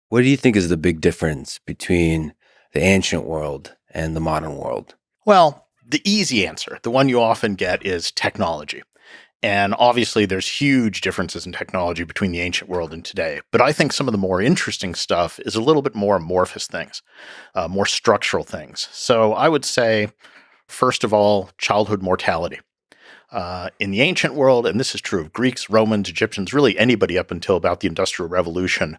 What do you think is the big difference between the ancient world and the modern world? Well, the easy answer, the one you often get, is technology. And obviously, there's huge differences in technology between the ancient world and today. But I think some of the more interesting stuff is a little bit more amorphous things, more structural things. So I would say, first of all, childhood mortality. In the ancient world, and this is true of Greeks, Romans, Egyptians, really anybody up until about the Industrial Revolution,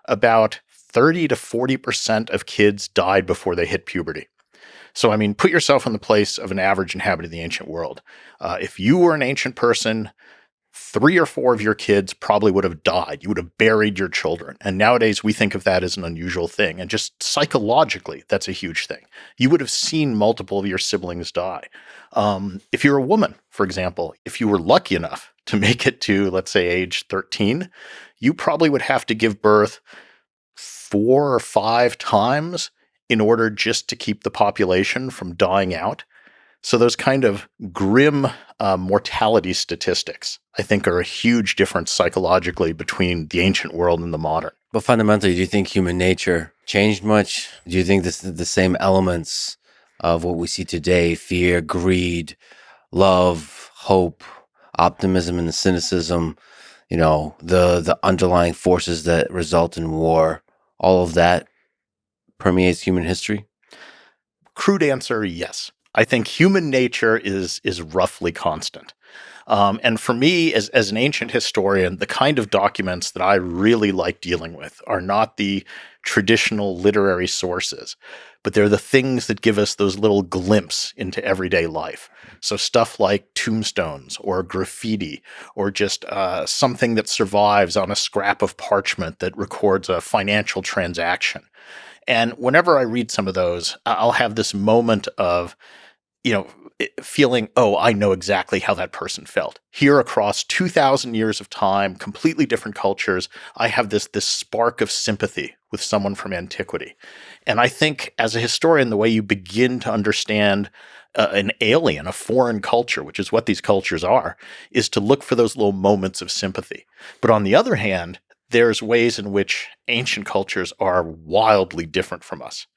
about 30 to 40% of kids died before they hit puberty. So, I mean, put yourself in the place of an average inhabitant of the ancient world. If you were an ancient person, three or four of your kids probably would have died. You would have buried your children. And nowadays, we think of that as an unusual thing. And just psychologically, that's a huge thing. You would have seen multiple of your siblings die. If you're a woman, for example, if you were lucky enough to make it to, let's say, age 13, you probably would have to give birth 4 or 5 times in order just to keep the population from dying out. So those kind of grim mortality statistics, I think, are a huge difference psychologically between the ancient world and the modern. But fundamentally, do you think human nature changed much? Do you think this is the same elements of what we see today: fear, greed, love, hope, optimism, and the cynicism? The underlying forces that result in war. All of that permeates human history. Crude answer, yes. I think human nature is roughly constant. And for me, as an ancient historian, the kind of documents that I really like dealing with are not the traditional literary sources, but they're the things that give us those little glimpses into everyday life. So stuff like tombstones or graffiti or just something that survives on a scrap of parchment that records a financial transaction. And whenever I read some of those, I'll have this moment of, feeling, oh, I know exactly how that person felt. Here across 2,000 years of time, completely different cultures, I have this spark of sympathy with someone from antiquity. And I think as a historian, the way you begin to understand an alien, a foreign culture, which is what these cultures are, is to look for those little moments of sympathy. But on the other hand, there's ways in which ancient cultures are wildly different from us.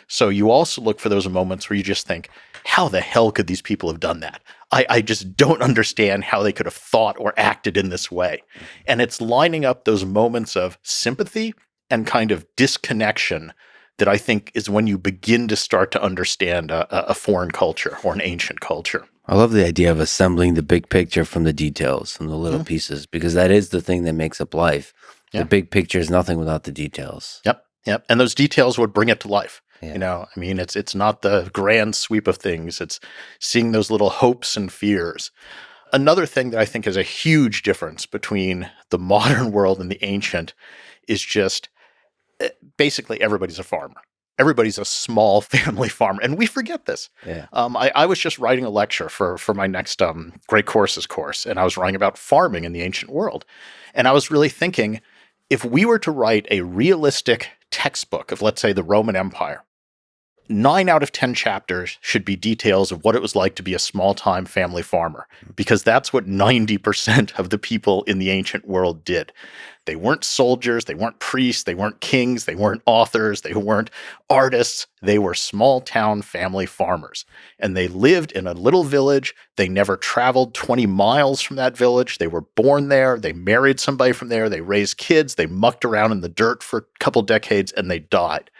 So you also look for those moments where you just think, how the hell could these people have done that? I just don't understand how they could have thought or acted in this way. And it's lining up those moments of sympathy and kind of disconnection that I think is when you begin to start to understand a foreign culture or an ancient culture. I love the idea of assembling the big picture from the details, from the little pieces, because that is the thing that makes up life. Yeah. The big picture is nothing without the details. Yep. And those details would bring it to life. Yeah. I mean, it's not the grand sweep of things. It's seeing those little hopes and fears. Another thing that I think is a huge difference between the modern world and the ancient is just basically everybody's a farmer. Everybody's a small family farmer. And we forget this. Yeah. I was just writing a lecture for my next Great Courses course, and I was writing about farming in the ancient world. And I was really thinking, if we were to write a realistic textbook of, let's say, the Roman Empire, 9 out of 10 chapters should be details of what it was like to be a small-time family farmer, because that's what 90% of the people in the ancient world did. They weren't soldiers, they weren't priests, they weren't kings, they weren't authors, they weren't artists. They were small-town family farmers. And they lived in a little village. They never traveled 20 miles from that village. They were born there. They married somebody from there. They raised kids. They mucked around in the dirt for a couple decades, and they died.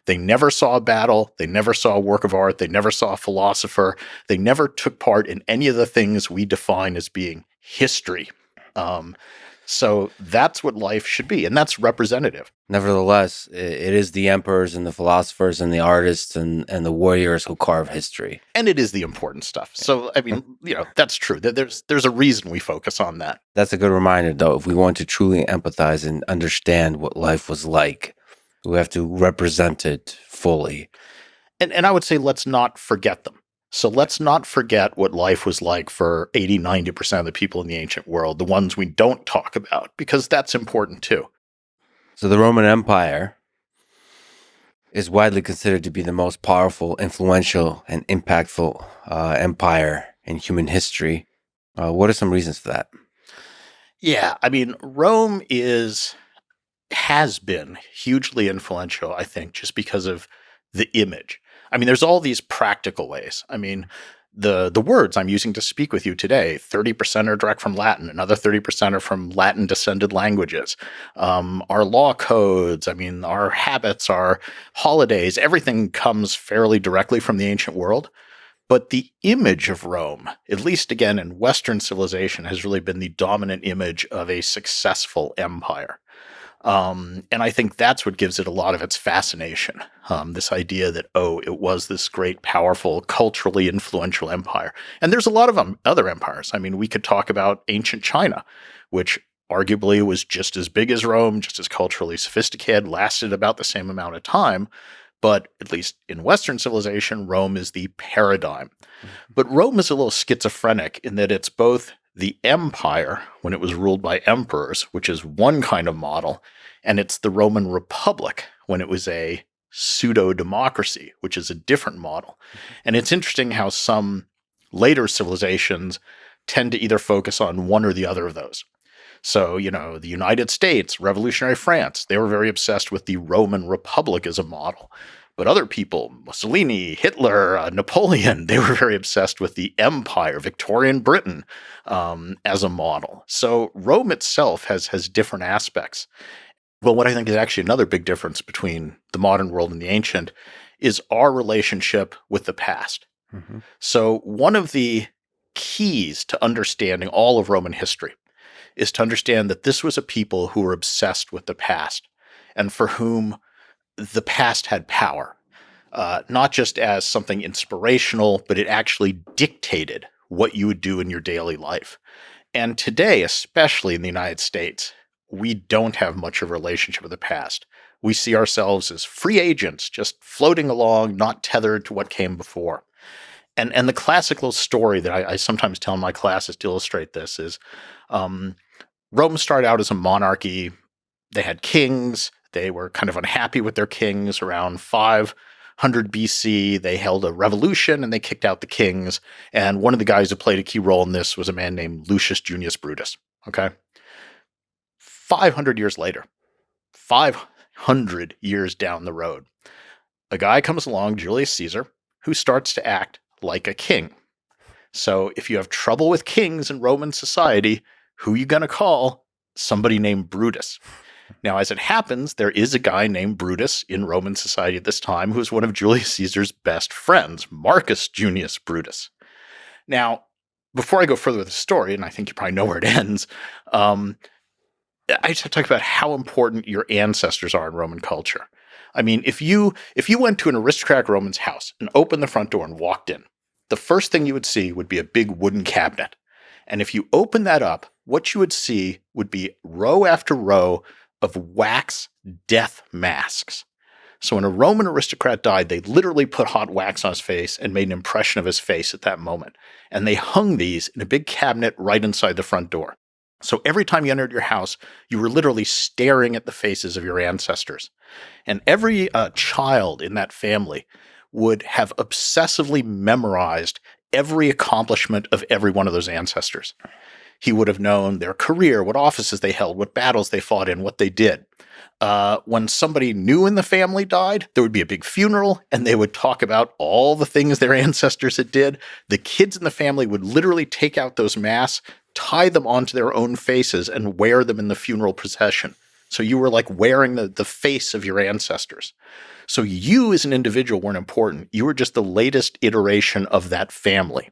They never saw a battle. They never saw a work of art. They never saw a philosopher. They never took part in any of the things we define as being history. So that's what life should be, and that's representative. Nevertheless, it is the emperors and the philosophers and the artists and the warriors who carve history. And it is the important stuff. So, I mean, that's true. There's a reason we focus on that. That's a good reminder, though. If we want to truly empathize and understand what life was like, we have to represent it fully. And I would say let's not forget them. So let's not forget what life was like for 80, 90% of the people in the ancient world, the ones we don't talk about, because that's important too. So the Roman Empire is widely considered to be the most powerful, influential, and impactful empire in human history. What are some reasons for that? Yeah, I mean, Rome is has been hugely influential, I think, just because of the image. I mean, there's all these practical ways. I mean, the words I'm using to speak with you today, 30% are direct from Latin, another 30% are from Latin descended languages. Our law codes, I mean, our habits, our holidays, everything comes fairly directly from the ancient world. But the image of Rome, at least again in Western civilization, has really been the dominant image of a successful empire. And I think that's what gives it a lot of its fascination. This idea that, oh, it was this great, powerful, culturally influential empire. And there's a lot of other empires. I mean, we could talk about ancient China, which arguably was just as big as Rome, just as culturally sophisticated, lasted about the same amount of time. But at least in Western civilization, Rome is the paradigm. But Rome is a little schizophrenic in that it's both the empire when it was ruled by emperors, which is one kind of model, and it's the Roman Republic when it was a pseudo-democracy, which is a different model. And it's interesting how some later civilizations tend to either focus on one or the other of those. So, the United States, Revolutionary France, they were very obsessed with the Roman Republic as a model. But other people, Mussolini, Hitler, Napoleon, they were very obsessed with the empire, Victorian Britain, as a model. So Rome itself has different aspects. Well, what I think is actually another big difference between the modern world and the ancient is our relationship with the past. Mm-hmm. So one of the keys to understanding all of Roman history is to understand that this was a people who were obsessed with the past and for whom the past had power, not just as something inspirational, but it actually dictated what you would do in your daily life. And today, especially in the United States, we don't have much of a relationship with the past. We see ourselves as free agents, just floating along, not tethered to what came before. And the classical story that I sometimes tell in my classes to illustrate this is Rome started out as a monarchy. They had kings. They were kind of unhappy with their kings. Around 500 BC, they held a revolution and they kicked out the kings. And one of the guys who played a key role in this was a man named Lucius Junius Brutus. Okay. 500 years later, 500 years down the road, a guy comes along, Julius Caesar, who starts to act like a king. So if you have trouble with kings in Roman society, who are you going to call? Somebody named Brutus. Now, as it happens, there is a guy named Brutus in Roman society at this time who is one of Julius Caesar's best friends, Marcus Junius Brutus. Now, before I go further with the story, and I think you probably know where it ends, I just have to talk about how important your ancestors are in Roman culture. I mean, if you went to an aristocratic Roman's house and opened the front door and walked in, the first thing you would see would be a big wooden cabinet. And if you open that up, what you would see would be row after row of wax death masks. So when a Roman aristocrat died, they literally put hot wax on his face and made an impression of his face at that moment. And they hung these in a big cabinet right inside the front door. So every time you entered your house, you were literally staring at the faces of your ancestors. And every child in that family would have obsessively memorized every accomplishment of every one of those ancestors. He would have known their career, what offices they held, what battles they fought in, what they did. When somebody new in the family died, there would be a big funeral, and they would talk about all the things their ancestors had did. The kids in the family would literally take out those masks, tie them onto their own faces, and wear them in the funeral procession. So you were like wearing the face of your ancestors. So you as an individual weren't important. You were just the latest iteration of that family.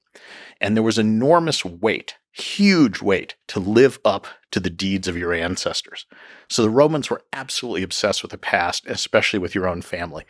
And there was enormous weight, huge weight, to live up to the deeds of your ancestors. So the Romans were absolutely obsessed with the past, especially with your own family.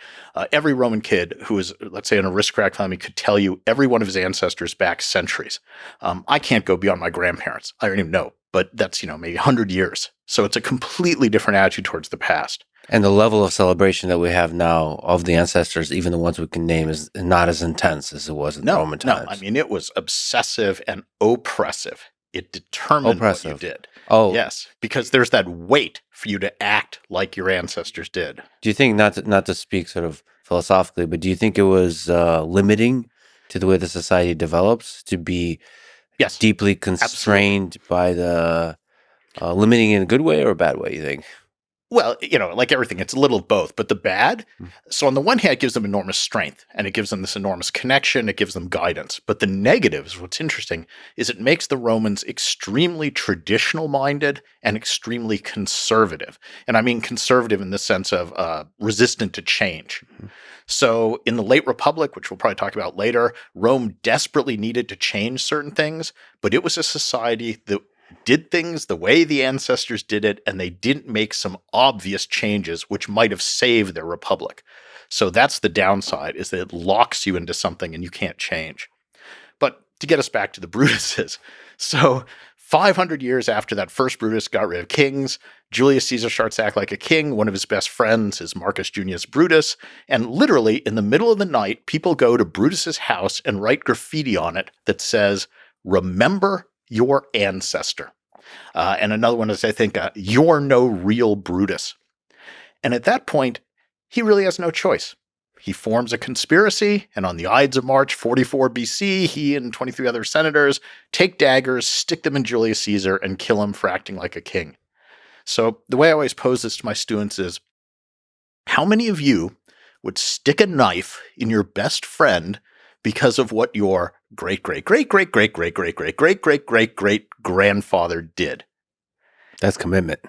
Every Roman kid who was, let's say, an aristocratic family could tell you every one of his ancestors back centuries. I can't go beyond my grandparents. I don't even know, but that's, maybe 100 years. So it's a completely different attitude towards the past. And the level of celebration that we have now of the ancestors, even the ones we can name, is not as intense as it was in Roman times. No, I mean, it was obsessive and oppressive. It determined what you did. Oh. Yes, because there's that weight for you to act like your ancestors did. Do you think, not to speak sort of philosophically, but do you think it was limiting to the way the society develops to be deeply constrained by the limiting in a good way or a bad way, you think? Well, like everything, it's a little of both, but the bad. Mm. So on the one hand, it gives them enormous strength and it gives them this enormous connection. It gives them guidance. But the negatives, what's interesting, is it makes the Romans extremely traditional minded and extremely conservative. And I mean conservative in the sense of resistant to change. Mhm. So in the late Republic, which we'll probably talk about later, Rome desperately needed to change certain things, but it was a society that did things the way the ancestors did it, and they didn't make some obvious changes which might have saved their republic. So that's the downside, is that it locks you into something and you can't change. But to get us back to the Brutuses, so 500 years after that first Brutus got rid of kings, Julius Caesar starts to act like a king. One of his best friends is Marcus Junius Brutus, and literally in the middle of the night, people go to Brutus's house and write graffiti on it that says, "Remember your ancestor." And another one is, I think, "You're no real Brutus." And at that point, he really has no choice. He forms a conspiracy, and on the Ides of March 44 BC, he and 23 other senators take daggers, stick them in Julius Caesar, and kill him for acting like a king. So the way I always pose this to my students is, how many of you would stick a knife in your best friend because of what your great great great great great great great great great great great great grandfather did? That's commitment.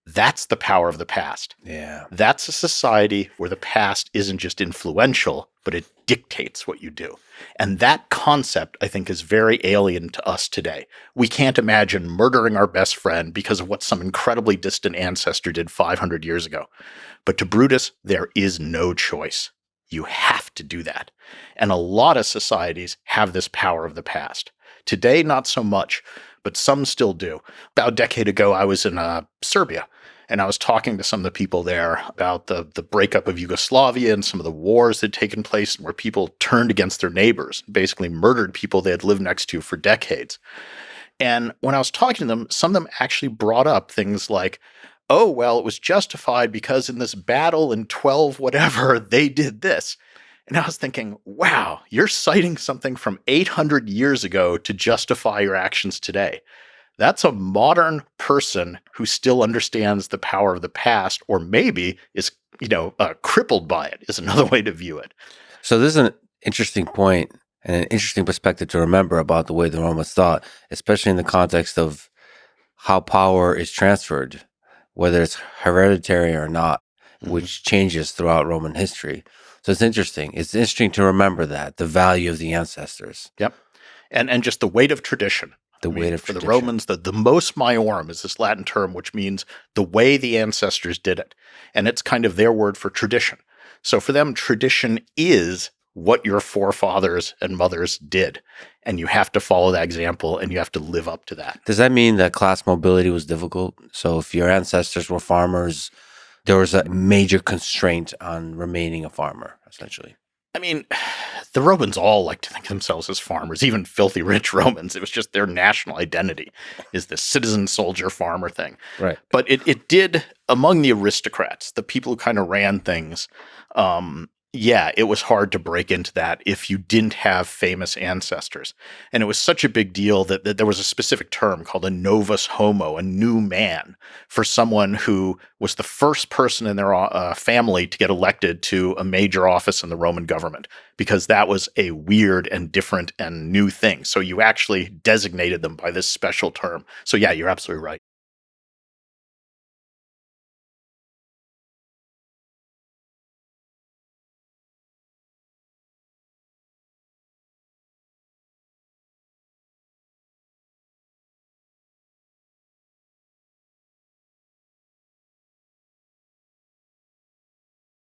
That's the power of the past. Yeah. That's a society where the past isn't just influential, but it dictates what you do. And that concept, I think, is very alien to us today. We can't imagine murdering our best friend because of what some incredibly distant ancestor did 500 years ago. But to Brutus, there is no choice. You have to do that. And a lot of societies have this power of the past. Today, not so much, but some still do. About a decade ago, I was in Serbia, and I was talking to some of the people there about the breakup of Yugoslavia and some of the wars that had taken place where people turned against their neighbors, basically murdered people they had lived next to for decades. And when I was talking to them, some of them actually brought up things like, "Oh, well, it was justified because in this battle in 12 whatever, they did this." And I was thinking, wow, you're citing something from 800 years ago to justify your actions today. That's a modern person who still understands the power of the past, or maybe is, crippled by it, is another way to view it. So this is an interesting point and an interesting perspective to remember about the way the Romans thought, especially in the context of how power is transferred, whether it's hereditary or not, which changes throughout Roman history. So it's interesting. It's interesting to remember that, the value of the ancestors. Yep. And just the weight of tradition. Weight of for tradition. the Romans, the mos maiorum is this Latin term, which means the way the ancestors did it. And it's kind of their word for tradition. So for them, tradition is what your forefathers and mothers did. And you have to follow that example and you have to live up to that. Does that mean that class mobility was difficult? So if your ancestors were farmers, there was a major constraint on remaining a farmer, essentially. I mean, the Romans all like to think of themselves as farmers, even filthy rich Romans. It was just their national identity is the citizen soldier farmer thing. Right. But it did, among the aristocrats, the people who kind of ran things, it was hard to break into that if you didn't have famous ancestors. And it was such a big deal that there was a specific term called a novus homo, a new man, for someone who was the first person in their family to get elected to a major office in the Roman government, because that was a weird and different and new thing. So you actually designated them by this special term. So yeah, you're absolutely right.